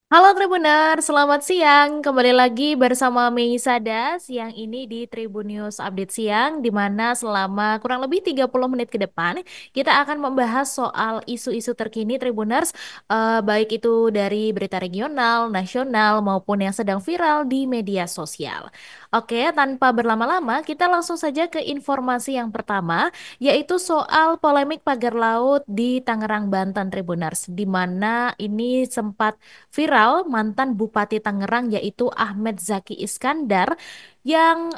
Halo Tribuner, selamat siang. Kembali lagi bersama Meisada siang ini di Tribun News Update Siang, di mana selama kurang lebih 30 menit ke depan kita akan membahas soal isu-isu terkini Tribuners, baik itu dari berita regional, nasional, maupun yang sedang viral di media sosial. Oke, tanpa berlama-lama, kita langsung saja ke informasi yang pertama, yaitu soal polemik pagar laut di Tangerang, Banten Tribuners, di mana ini sempat viral mantan Bupati Tangerang yaitu Ahmed Zaki Iskandar yang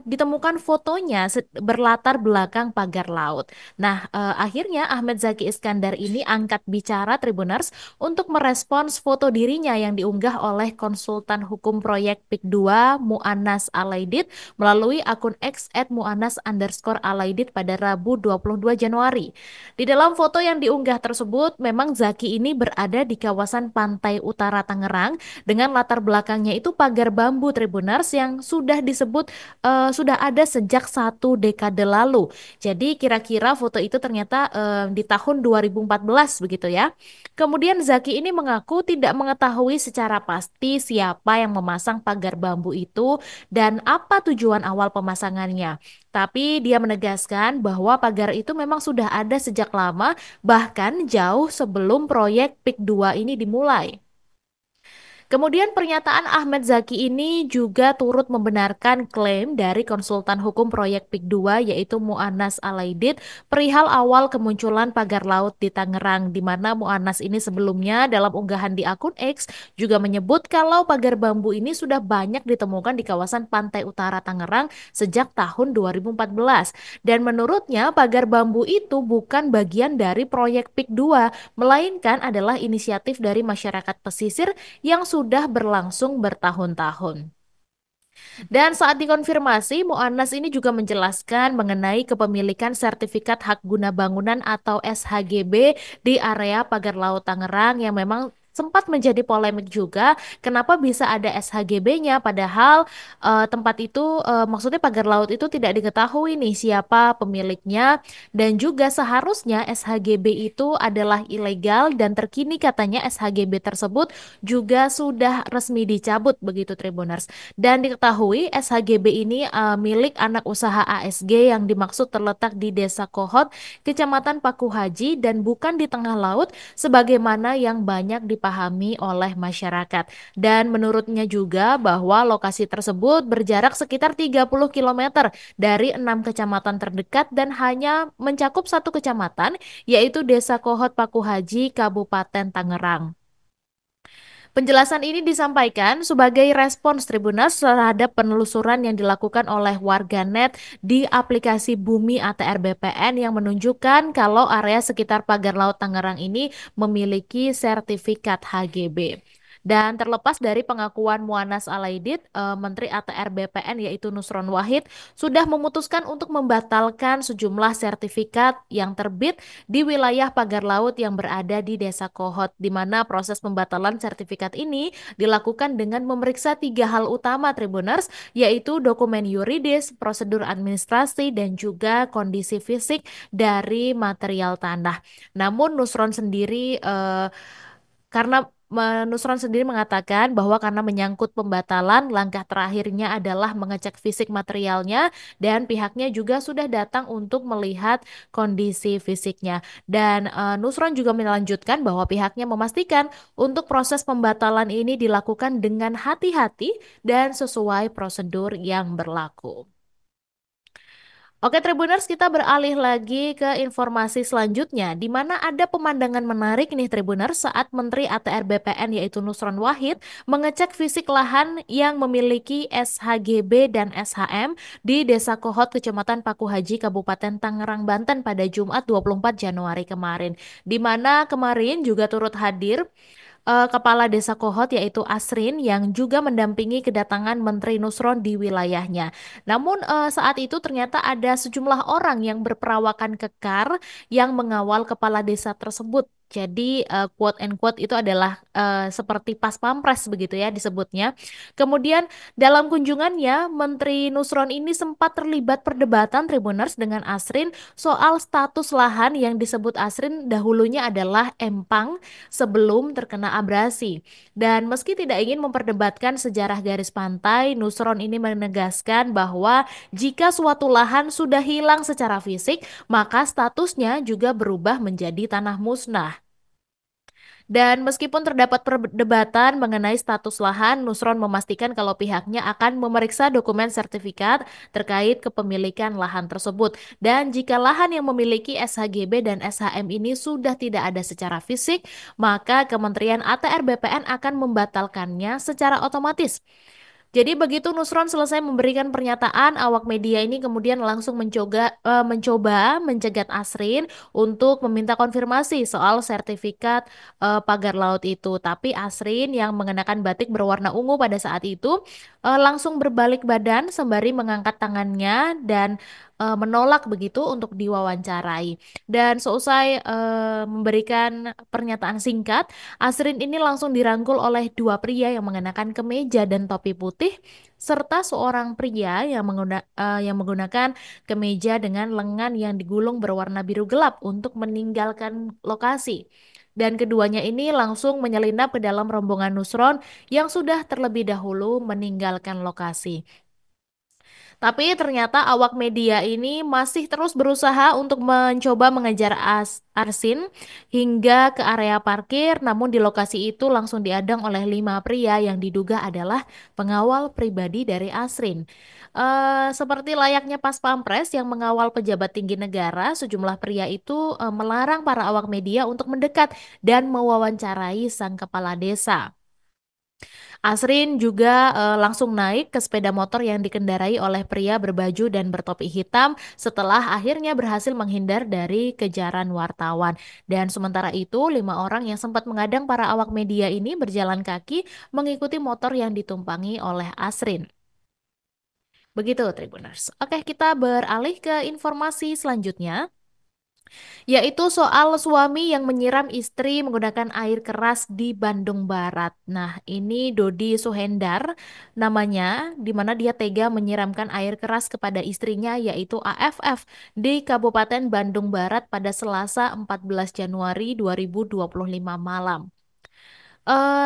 ditemukan fotonya berlatar belakang pagar laut. Nah, akhirnya Ahmed Zaki Iskandar ini angkat bicara Tribuners untuk merespons foto dirinya yang diunggah oleh konsultan hukum proyek PIK 2 Muanas Alaidit melalui akun X @muanas_alaidit pada Rabu 22 Januari. Di dalam foto yang diunggah tersebut, memang Zaki ini berada di kawasan pantai utara Tangerang dengan latar belakangnya itu pagar bambu Tribuners yang sudah disebut sudah ada sejak 1 dekade lalu. Jadi kira-kira foto itu ternyata di tahun 2014 begitu ya. Kemudian Zaki ini mengaku tidak mengetahui secara pasti siapa yang memasang pagar bambu itu dan apa tujuan awal pemasangannya. Tapi dia menegaskan bahwa pagar itu memang sudah ada sejak lama, bahkan jauh sebelum proyek PIK 2 ini dimulai. Kemudian pernyataan Ahmed Zaki ini juga turut membenarkan klaim dari konsultan hukum proyek PIK 2 yaitu Muanas Alaidit perihal awal kemunculan pagar laut di Tangerang di mana Muanas ini sebelumnya dalam unggahan di akun X juga menyebut kalau pagar bambu ini sudah banyak ditemukan di kawasan pantai utara Tangerang sejak tahun 2014 dan menurutnya pagar bambu itu bukan bagian dari proyek PIK 2 melainkan adalah inisiatif dari masyarakat pesisir yang sudah berlangsung bertahun-tahun. Dan saat dikonfirmasi, Mu'annas ini juga menjelaskan mengenai kepemilikan sertifikat hak guna bangunan atau SHGB di area pagar laut Tangerang yang memang sempat menjadi polemik juga. Kenapa bisa ada SHGB-nya padahal tempat itu maksudnya pagar laut itu tidak diketahui nih siapa pemiliknya dan juga seharusnya SHGB itu adalah ilegal dan terkini katanya SHGB tersebut juga sudah resmi dicabut begitu Tribuners. Dan diketahui SHGB ini milik anak usaha ASG yang dimaksud terletak di Desa Kohot, Kecamatan Paku Haji dan bukan di tengah laut sebagaimana yang banyak dipahami oleh masyarakat. Dan menurutnya juga bahwa lokasi tersebut berjarak sekitar 30 kilometer dari 6 kecamatan terdekat dan hanya mencakup 1 kecamatan yaitu Desa Kohot Paku Haji, Kabupaten Tangerang. Penjelasan ini disampaikan sebagai respons Tribuners terhadap penelusuran yang dilakukan oleh warganet di aplikasi Bumi ATR BPN yang menunjukkan kalau area sekitar pagar laut Tangerang ini memiliki sertifikat HGB. Dan terlepas dari pengakuan Muanas Alaidit, Menteri ATR BPN yaitu Nusron Wahid sudah memutuskan untuk membatalkan sejumlah sertifikat yang terbit di wilayah pagar laut yang berada di Desa Kohot, di mana proses pembatalan sertifikat ini dilakukan dengan memeriksa 3 hal utama Tribuners, yaitu dokumen yuridis, prosedur administrasi, dan juga kondisi fisik dari material tanah. Namun Nusron sendiri karena Nusron sendiri mengatakan bahwa karena menyangkut pembatalan, langkah terakhirnya adalah mengecek fisik materialnya dan pihaknya juga sudah datang untuk melihat kondisi fisiknya. Dan Nusron juga melanjutkan bahwa pihaknya memastikan untuk proses pembatalan ini dilakukan dengan hati-hati dan sesuai prosedur yang berlaku. Oke, Tribuners, kita beralih lagi ke informasi selanjutnya, di mana ada pemandangan menarik nih, Tribuners, saat Menteri ATR BPN yaitu Nusron Wahid mengecek fisik lahan yang memiliki SHGB dan SHM di Desa Kohot, Kecamatan Paku Haji, Kabupaten Tangerang, Banten pada Jumat 24 Januari kemarin, di mana kemarin juga turut hadir Kepala Desa Kohot yaitu Asrin yang juga mendampingi kedatangan Menteri Nusron di wilayahnya. Namun saat itu ternyata ada sejumlah orang yang berperawakan kekar yang mengawal kepala desa tersebut. Jadi quote and quote itu adalah seperti pas pampres begitu ya disebutnya. Kemudian dalam kunjungannya, Menteri Nusron ini sempat terlibat perdebatan Tribuners dengan Asrin soal status lahan yang disebut Asrin dahulunya adalah empang sebelum terkena abrasi. Dan meski tidak ingin memperdebatkan sejarah garis pantai, Nusron ini menegaskan bahwa jika suatu lahan sudah hilang secara fisik, maka statusnya juga berubah menjadi tanah musnah. Dan meskipun terdapat perdebatan mengenai status lahan, Nusron memastikan kalau pihaknya akan memeriksa dokumen sertifikat terkait kepemilikan lahan tersebut. Dan jika lahan yang memiliki SHGB dan SHM ini sudah tidak ada secara fisik, maka Kementerian ATR BPN akan membatalkannya secara otomatis. Jadi begitu Nusron selesai memberikan pernyataan, awak media ini kemudian langsung mencoba mencegat Asrin untuk meminta konfirmasi soal sertifikat pagar laut itu. Tapi Asrin yang mengenakan batik berwarna ungu pada saat itu langsung berbalik badan sembari mengangkat tangannya dan menolak begitu untuk diwawancarai. Dan seusai memberikan pernyataan singkat, Asrin ini langsung dirangkul oleh dua pria yang mengenakan kemeja dan topi putih, serta seorang pria yang menggunakan kemeja dengan lengan yang digulung berwarna biru gelap untuk meninggalkan lokasi. Dan keduanya ini langsung menyelinap ke dalam rombongan Nusron yang sudah terlebih dahulu meninggalkan lokasi. Tapi ternyata awak media ini masih terus berusaha untuk mencoba mengejar Arsin hingga ke area parkir, namun di lokasi itu langsung diadang oleh lima pria yang diduga adalah pengawal pribadi dari Asrin. Seperti layaknya pas pampres yang mengawal pejabat tinggi negara, sejumlah pria itu melarang para awak media untuk mendekat dan mewawancarai sang kepala desa. Asrin juga langsung naik ke sepeda motor yang dikendarai oleh pria berbaju dan bertopi hitam setelah akhirnya berhasil menghindar dari kejaran wartawan. Dan sementara itu, lima orang yang sempat mengadang para awak media ini berjalan kaki mengikuti motor yang ditumpangi oleh Asrin. Begitu, Tribuners. Oke, kita beralih ke informasi selanjutnya, yaitu soal suami yang menyiram istri menggunakan air keras di Bandung Barat. Nah, ini Dodi Suhendar namanya, di mana dia tega menyiramkan air keras kepada istrinya yaitu AFF di Kabupaten Bandung Barat pada Selasa 14 Januari 2025 malam.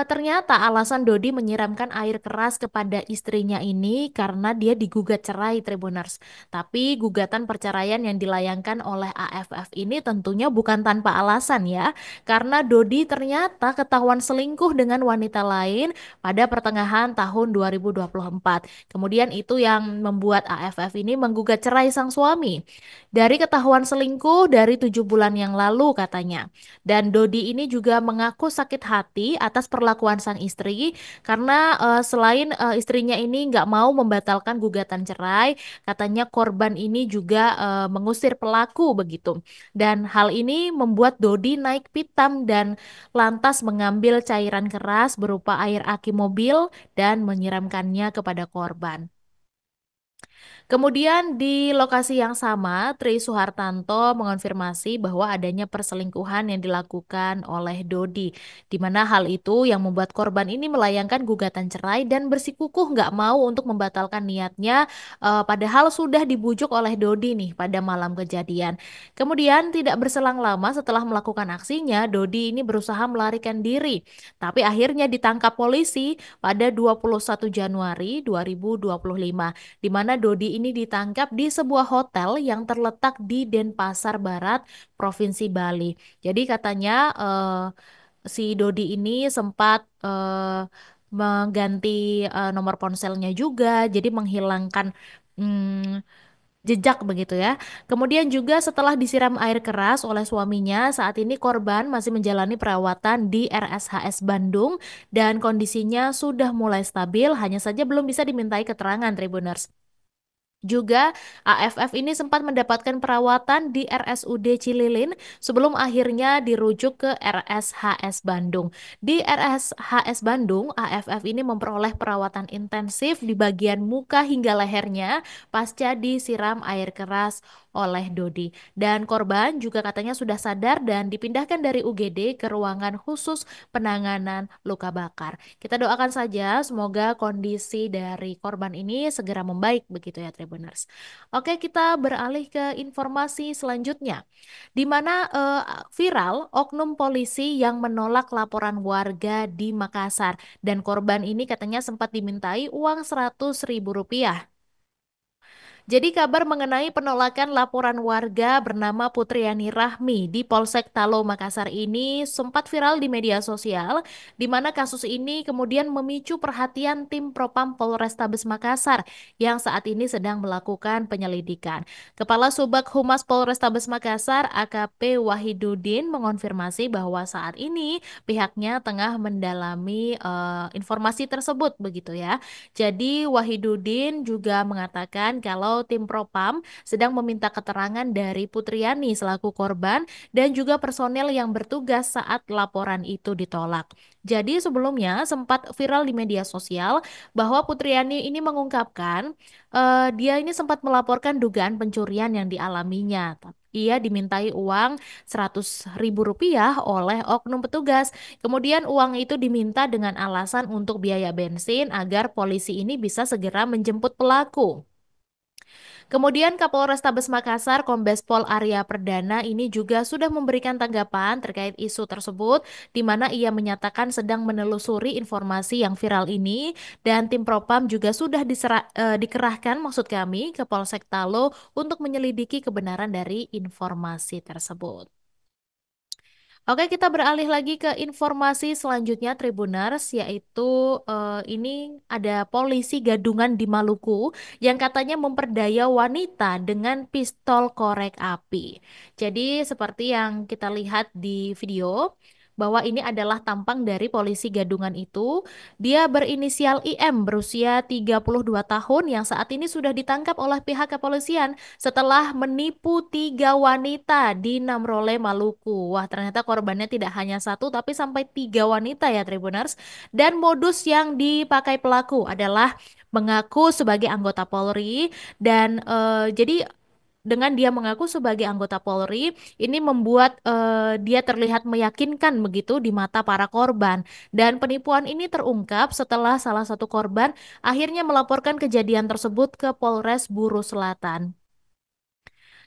Ternyata alasan Dodi menyiramkan air keras kepada istrinya ini karena dia digugat cerai, Tribuners. Tapi gugatan perceraian yang dilayangkan oleh AFF ini tentunya bukan tanpa alasan ya, karena Dodi ternyata ketahuan selingkuh dengan wanita lain pada pertengahan tahun 2024. Kemudian itu yang membuat AFF ini menggugat cerai sang suami. Dari ketahuan selingkuh dari 7 bulan yang lalu katanya. Dan Dodi ini juga mengaku sakit hati atas perlakuan sang istri karena selain istrinya ini nggak mau membatalkan gugatan cerai, katanya korban ini juga mengusir pelaku begitu. Dan hal ini membuat Dodi naik pitam dan lantas mengambil cairan keras berupa air aki mobil dan menyiramkannya kepada korban. Kemudian di lokasi yang sama, Tri Suhartanto mengonfirmasi bahwa adanya perselingkuhan yang dilakukan oleh Dodi, di mana hal itu yang membuat korban ini melayangkan gugatan cerai dan bersikukuh nggak mau untuk membatalkan niatnya, padahal sudah dibujuk oleh Dodi nih pada malam kejadian. Kemudian tidak berselang lama setelah melakukan aksinya, Dodi ini berusaha melarikan diri, tapi akhirnya ditangkap polisi pada 21 Januari 2025 di mana Dodi ini ditangkap di sebuah hotel yang terletak di Denpasar Barat, Provinsi Bali. Jadi katanya si Dodi ini sempat mengganti nomor ponselnya juga, jadi menghilangkan mm, jejak begitu ya. Kemudian juga setelah disiram air keras oleh suaminya, saat ini korban masih menjalani perawatan di RSHS Bandung dan kondisinya sudah mulai stabil, hanya saja belum bisa dimintai keterangan, Tribuners. Juga AFF ini sempat mendapatkan perawatan di RSUD Cililin sebelum akhirnya dirujuk ke RSHS Bandung. Di RSHS Bandung, AFF ini memperoleh perawatan intensif di bagian muka hingga lehernya pasca disiram air keras oleh Dodi. Dan korban juga katanya sudah sadar dan dipindahkan dari UGD ke ruangan khusus penanganan luka bakar. Kita doakan saja semoga kondisi dari korban ini segera membaik begitu ya Tribuners. Oke, kita beralih ke informasi selanjutnya di mana viral oknum polisi yang menolak laporan warga di Makassar dan korban ini katanya sempat dimintai uang 100.000 rupiah. Jadi kabar mengenai penolakan laporan warga bernama Putriani Rahmi di Polsek Talo Makassar ini sempat viral di media sosial, di mana kasus ini kemudian memicu perhatian tim Propam Polrestabes Makassar yang saat ini sedang melakukan penyelidikan. Kepala Subag Humas Polrestabes Makassar AKP Wahidudin mengonfirmasi bahwa saat ini pihaknya tengah mendalami informasi tersebut begitu ya. Jadi Wahidudin juga mengatakan kalau tim Propam sedang meminta keterangan dari Putriani selaku korban dan juga personel yang bertugas saat laporan itu ditolak. Jadi sebelumnya sempat viral di media sosial bahwa Putriani ini mengungkapkan dia ini sempat melaporkan dugaan pencurian yang dialaminya. Ia dimintai uang 100.000 rupiah oleh oknum petugas. Kemudian uang itu diminta dengan alasan untuk biaya bensin agar polisi ini bisa segera menjemput pelaku. Kemudian Kapolrestabes Makassar Kombes Pol Arya Perdana ini juga sudah memberikan tanggapan terkait isu tersebut, di mana ia menyatakan sedang menelusuri informasi yang viral ini dan tim Propam juga sudah dikerahkan maksud kami ke Polsek Talo untuk menyelidiki kebenaran dari informasi tersebut. Oke, kita beralih lagi ke informasi selanjutnya Tribuners, yaitu ini ada polisi gadungan di Maluku yang katanya memperdaya wanita dengan pistol korek api. Jadi seperti yang kita lihat di video, bahwa ini adalah tampang dari polisi gadungan itu. Dia berinisial IM berusia 32 tahun yang saat ini sudah ditangkap oleh pihak kepolisian setelah menipu 3 wanita di Namrole, Maluku. Wah, ternyata korbannya tidak hanya satu, tapi sampai 3 wanita ya, Tribuners. Dan modus yang dipakai pelaku adalah mengaku sebagai anggota Polri dan jadi dengan dia mengaku sebagai anggota Polri, ini membuat dia terlihat meyakinkan begitu di mata para korban. Dan penipuan ini terungkap setelah salah satu korban akhirnya melaporkan kejadian tersebut ke Polres Buru Selatan.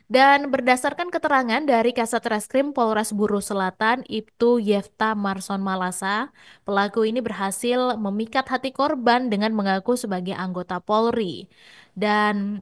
Dan berdasarkan keterangan dari Kasat Reskrim Polres Buru Selatan, Ibtu Yefta Marson Malasa, pelaku ini berhasil memikat hati korban dengan mengaku sebagai anggota Polri. Dan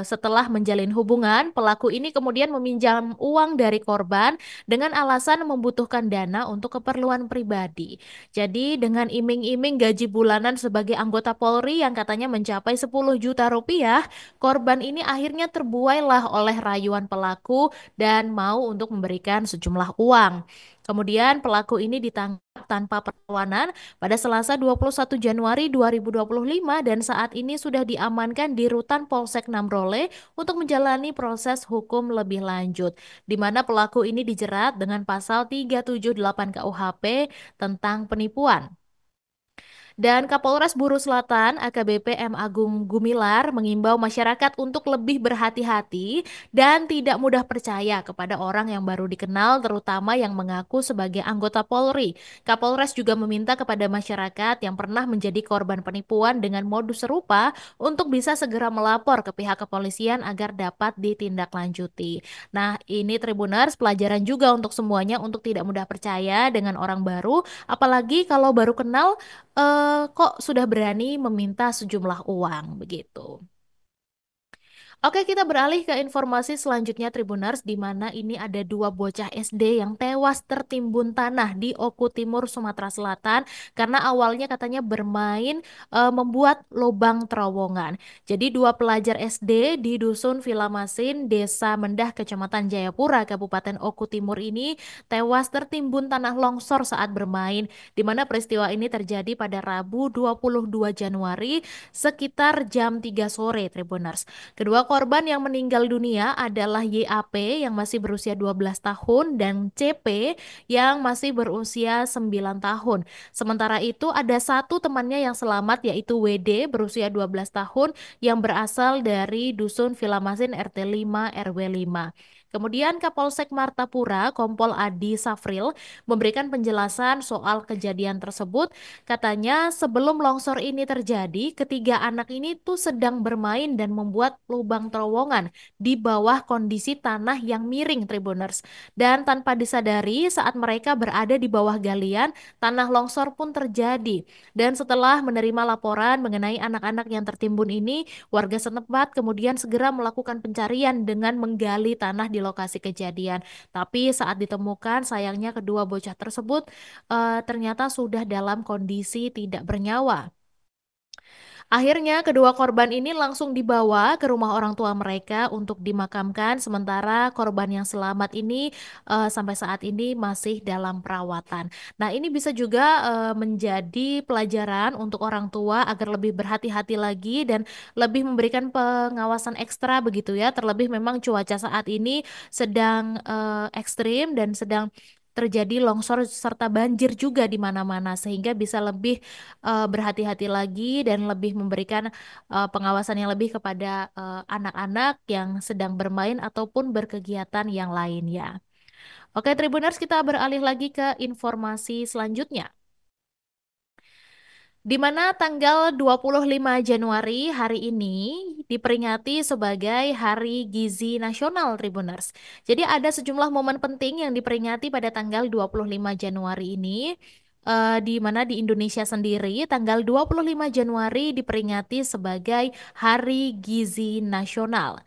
setelah menjalin hubungan, pelaku ini kemudian meminjam uang dari korban dengan alasan membutuhkan dana untuk keperluan pribadi. Jadi dengan iming-iming gaji bulanan sebagai anggota Polri yang katanya mencapai 10 juta rupiah, korban ini akhirnya terbuailah oleh rayuan pelaku dan mau untuk memberikan sejumlah uang. Kemudian pelaku ini ditangkap tanpa perlawanan pada Selasa 21 Januari 2025 dan saat ini sudah diamankan di rutan Polsek Namrole untuk menjalani proses hukum lebih lanjut, di mana pelaku ini dijerat dengan pasal 378 KUHP tentang penipuan. Dan Kapolres Buru Selatan AKBP M. Agung Gumilar mengimbau masyarakat untuk lebih berhati-hati dan tidak mudah percaya kepada orang yang baru dikenal, terutama yang mengaku sebagai anggota Polri. Kapolres juga meminta kepada masyarakat yang pernah menjadi korban penipuan dengan modus serupa untuk bisa segera melapor ke pihak kepolisian agar dapat ditindaklanjuti. Nah, ini Tribuners pelajaran juga untuk semuanya untuk tidak mudah percaya dengan orang baru, apalagi kalau baru kenal kok sudah berani meminta sejumlah uang begitu. Oke, kita beralih ke informasi selanjutnya Tribuners, di mana ini ada dua bocah SD yang tewas tertimbun tanah di Oku Timur, Sumatera Selatan, karena awalnya katanya bermain membuat lubang terowongan. Jadi dua pelajar SD di Dusun Vilamasin, Desa Mendah, Kecamatan Jayapura, Kabupaten Oku Timur ini tewas tertimbun tanah longsor saat bermain, di mana peristiwa ini terjadi pada Rabu 22 Januari sekitar jam 3 sore Tribuners. Kedua korban yang meninggal dunia adalah YAP yang masih berusia 12 tahun dan CP yang masih berusia 9 tahun. Sementara itu ada satu temannya yang selamat yaitu WD berusia 12 tahun yang berasal dari Dusun Vilamasin RT 5 RW 5. Kemudian Kapolsek Martapura, Kompol Adi Safril, memberikan penjelasan soal kejadian tersebut. Katanya sebelum longsor ini terjadi, ketiga anak ini tuh sedang bermain dan membuat lubang terowongan di bawah kondisi tanah yang miring, Tribuners. Dan tanpa disadari, saat mereka berada di bawah galian, tanah longsor pun terjadi. Dan setelah menerima laporan mengenai anak-anak yang tertimbun ini, warga setempat kemudian segera melakukan pencarian dengan menggali tanah di lokasi kejadian. Tapi saat ditemukan, sayangnya kedua bocah tersebut ternyata sudah dalam kondisi tidak bernyawa. Akhirnya, kedua korban ini langsung dibawa ke rumah orang tua mereka untuk dimakamkan, sementara korban yang selamat ini sampai saat ini masih dalam perawatan. Nah, ini bisa juga menjadi pelajaran untuk orang tua agar lebih berhati-hati lagi dan lebih memberikan pengawasan ekstra begitu ya. Terlebih memang cuaca saat ini sedang ekstrim dan sedang terjadi longsor serta banjir juga di mana-mana sehingga bisa lebih berhati-hati lagi dan lebih memberikan pengawasan yang lebih kepada anak-anak yang sedang bermain ataupun berkegiatan yang lainnya. Oke, Tribuners, kita beralih lagi ke informasi selanjutnya. Di mana tanggal 25 Januari hari ini diperingati sebagai Hari Gizi Nasional, Tribuners. Jadi ada sejumlah momen penting yang diperingati pada tanggal 25 Januari ini, di mana di Indonesia sendiri tanggal 25 Januari diperingati sebagai Hari Gizi Nasional.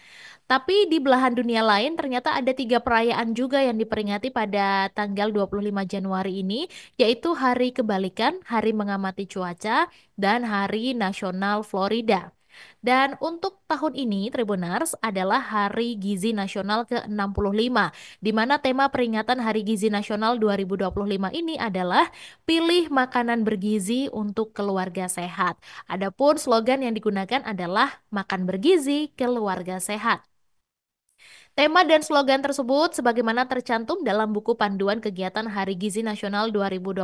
Tapi di belahan dunia lain ternyata ada tiga perayaan juga yang diperingati pada tanggal 25 Januari ini, yaitu Hari Kebalikan, Hari Mengamati Cuaca, dan Hari Nasional Florida. Dan untuk tahun ini, Tribunars, adalah Hari Gizi Nasional ke-65, di mana tema peringatan Hari Gizi Nasional 2025 ini adalah Pilih Makanan Bergizi untuk Keluarga Sehat. Adapun slogan yang digunakan adalah Makan Bergizi, Keluarga Sehat. Tema dan slogan tersebut sebagaimana tercantum dalam buku panduan kegiatan Hari Gizi Nasional 2025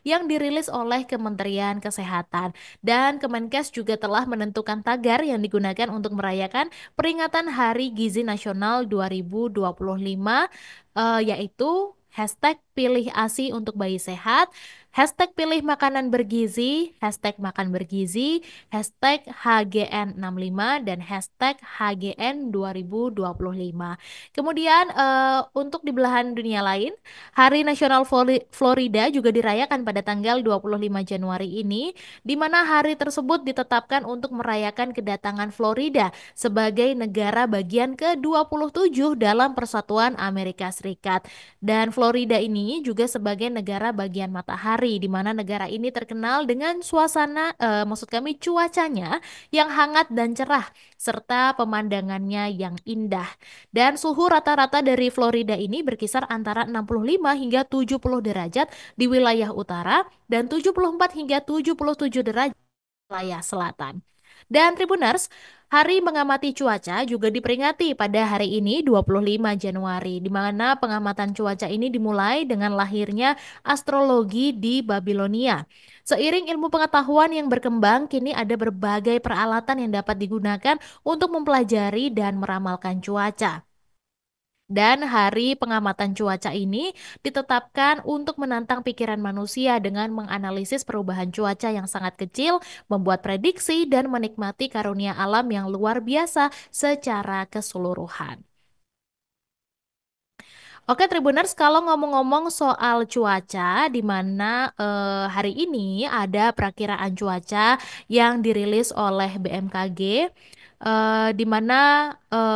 yang dirilis oleh Kementerian Kesehatan. Dan Kemenkes juga telah menentukan tagar yang digunakan untuk merayakan peringatan Hari Gizi Nasional 2025, yaitu hashtag pilih ASI untuk bayi sehat, hashtag pilih makanan bergizi, hashtag makan bergizi, hashtag HGN65, dan hashtag HGN 2025. Kemudian untuk di belahan dunia lain, Hari Nasional Florida juga dirayakan pada tanggal 25 Januari ini, di mana hari tersebut ditetapkan untuk merayakan kedatangan Florida sebagai negara bagian ke-27 dalam Persatuan Amerika Serikat. Dan Florida ini juga sebagai negara bagian matahari, di mana negara ini terkenal dengan suasana, maksud kami cuacanya yang hangat dan cerah, serta pemandangannya yang indah. Dan suhu rata-rata dari Florida ini berkisar antara 65 hingga 70 derajat di wilayah utara dan 74 hingga 77 derajat wilayah selatan. Dan Tribuners, Hari Mengamati Cuaca juga diperingati pada hari ini 25 Januari, di mana pengamatan cuaca ini dimulai dengan lahirnya astrologi di Babilonia. Seiring ilmu pengetahuan yang berkembang, kini ada berbagai peralatan yang dapat digunakan untuk mempelajari dan meramalkan cuaca. Dan hari pengamatan cuaca ini ditetapkan untuk menantang pikiran manusia dengan menganalisis perubahan cuaca yang sangat kecil, membuat prediksi, dan menikmati karunia alam yang luar biasa secara keseluruhan. Oke, Tribuners, kalau ngomong-ngomong soal cuaca, di mana hari ini ada perakiraan cuaca yang dirilis oleh BMKG. di mana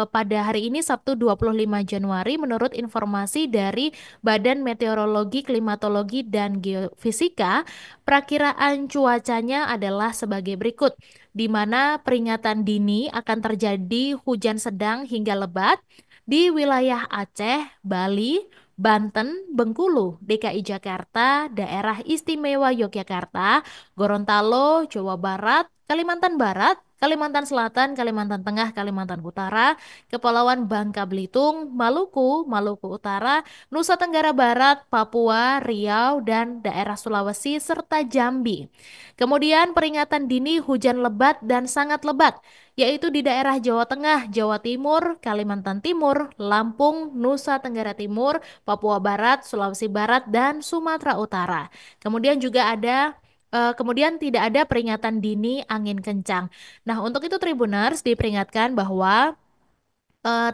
pada hari ini Sabtu 25 Januari menurut informasi dari Badan Meteorologi, Klimatologi, dan Geofisika, perakiraan cuacanya adalah sebagai berikut, di mana peringatan dini akan terjadi hujan sedang hingga lebat di wilayah Aceh, Bali, Banten, Bengkulu, DKI Jakarta, Daerah Istimewa Yogyakarta, Gorontalo, Jawa Barat, Kalimantan Barat, Kalimantan Selatan, Kalimantan Tengah, Kalimantan Utara, Kepulauan Bangka Belitung, Maluku, Maluku Utara, Nusa Tenggara Barat, Papua, Riau, dan daerah Sulawesi serta Jambi. Kemudian peringatan dini hujan lebat dan sangat lebat, yaitu di daerah Jawa Tengah, Jawa Timur, Kalimantan Timur, Lampung, Nusa Tenggara Timur, Papua Barat, Sulawesi Barat, dan Sumatera Utara. Kemudian tidak ada peringatan dini angin kencang. Nah, untuk itu Tribuners diperingatkan bahwa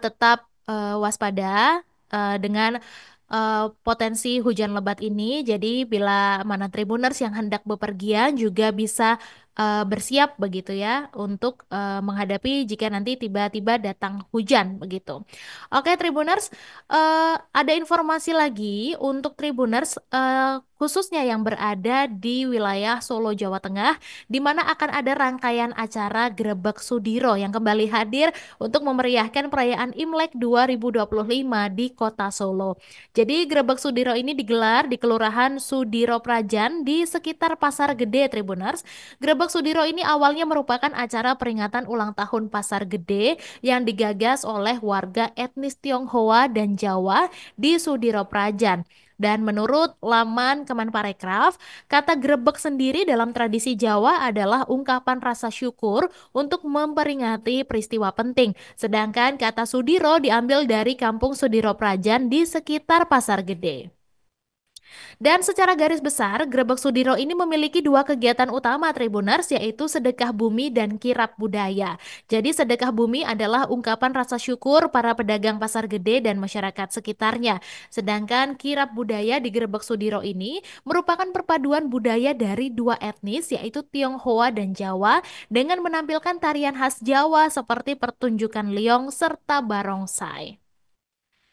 tetap waspada dengan potensi hujan lebat ini. Jadi bila mana Tribuners yang hendak bepergian juga bisa bersiap begitu ya untuk menghadapi jika nanti tiba-tiba datang hujan begitu. Oke Tribuners, ada informasi lagi untuk Tribuners khususnya yang berada di wilayah Solo, Jawa Tengah, di mana akan ada rangkaian acara Grebek Sudiro yang kembali hadir untuk memeriahkan perayaan Imlek 2025 di Kota Solo. Jadi Grebek Sudiro ini digelar di Kelurahan Sudiro Prajan di sekitar Pasar Gede Tribuners. Grebek Sudiro ini awalnya merupakan acara peringatan ulang tahun Pasar Gede yang digagas oleh warga etnis Tionghoa dan Jawa di Sudiro Prajan. Dan menurut laman Kemenparekraf, kata grebek sendiri dalam tradisi Jawa adalah ungkapan rasa syukur untuk memperingati peristiwa penting. Sedangkan kata Sudiro diambil dari kampung Sudiro Prajan di sekitar Pasar Gede. Dan secara garis besar, Grebek Sudiro ini memiliki dua kegiatan utama Tribuners, yaitu sedekah bumi dan kirab budaya. Jadi sedekah bumi adalah ungkapan rasa syukur para pedagang pasar gede dan masyarakat sekitarnya. Sedangkan kirab budaya di Grebek Sudiro ini merupakan perpaduan budaya dari dua etnis, yaitu Tionghoa dan Jawa, dengan menampilkan tarian khas Jawa seperti pertunjukan liong serta barongsai.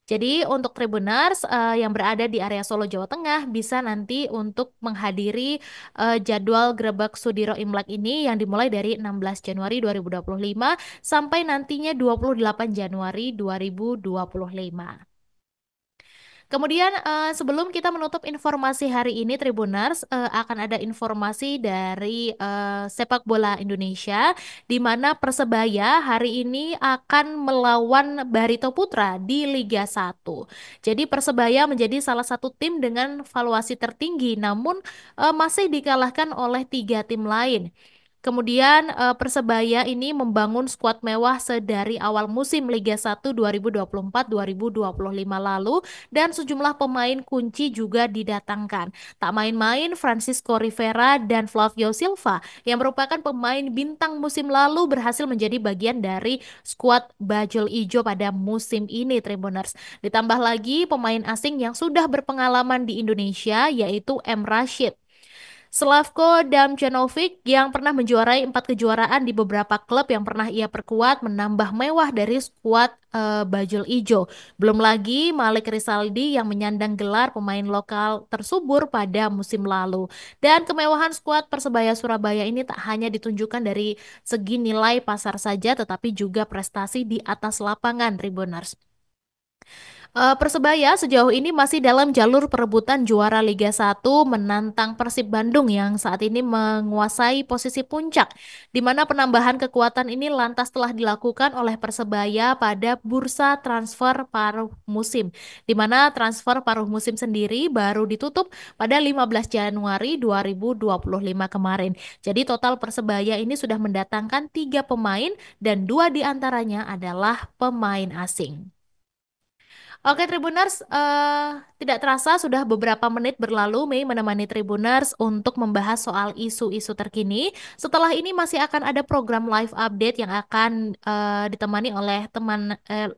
Jadi untuk Tribuners yang berada di area Solo, Jawa Tengah bisa nanti untuk menghadiri jadwal Grebek Sudiro Imlek ini yang dimulai dari 16 Januari 2025 sampai nantinya 28 Januari 2025. Kemudian sebelum kita menutup informasi hari ini Tribuners akan ada informasi dari sepak bola Indonesia di mana Persebaya hari ini akan melawan Barito Putra di Liga 1. Jadi Persebaya menjadi salah satu tim dengan valuasi tertinggi namun masih dikalahkan oleh tiga tim lain. Kemudian Persebaya ini membangun skuad mewah sedari awal musim Liga 1 2024-2025 lalu dan sejumlah pemain kunci juga didatangkan. Tak main-main Francisco Rivera dan Flavio Silva yang merupakan pemain bintang musim lalu berhasil menjadi bagian dari skuad Bajul Ijo pada musim ini Tribuners. Ditambah lagi pemain asing yang sudah berpengalaman di Indonesia yaitu M. Rashid, Slavko Damjanovic yang pernah menjuarai 4 kejuaraan di beberapa klub yang pernah ia perkuat menambah mewah dari skuad Bajul Ijo. Belum lagi Malik Rizaldi yang menyandang gelar pemain lokal tersubur pada musim lalu. Dan kemewahan skuad Persebaya Surabaya ini tak hanya ditunjukkan dari segi nilai pasar saja tetapi juga prestasi di atas lapangan Tribuners. Persebaya sejauh ini masih dalam jalur perebutan juara Liga 1 menantang Persib Bandung yang saat ini menguasai posisi puncak, di mana penambahan kekuatan ini lantas telah dilakukan oleh Persebaya pada bursa transfer paruh musim, di mana transfer paruh musim sendiri baru ditutup pada 15 Januari 2025 kemarin. Jadi total Persebaya ini sudah mendatangkan 3 pemain dan 2 diantaranya adalah pemain asing. Oke Tribuners, tidak terasa sudah beberapa menit berlalu Mei menemani Tribuners untuk membahas soal isu-isu terkini. Setelah ini masih akan ada program live update yang akan ditemani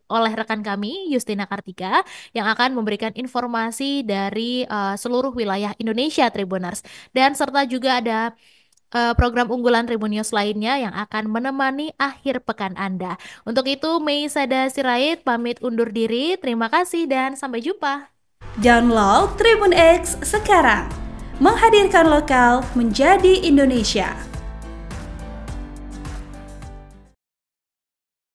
oleh rekan kami Justina Kartika yang akan memberikan informasi dari seluruh wilayah Indonesia Tribuners. Dan serta juga ada program unggulan Tribun News lainnya yang akan menemani akhir pekan Anda. Untuk itu, Mei Sada Sirait pamit undur diri. Terima kasih dan sampai jumpa. Download Tribun X sekarang. Menghadirkan lokal menjadi Indonesia.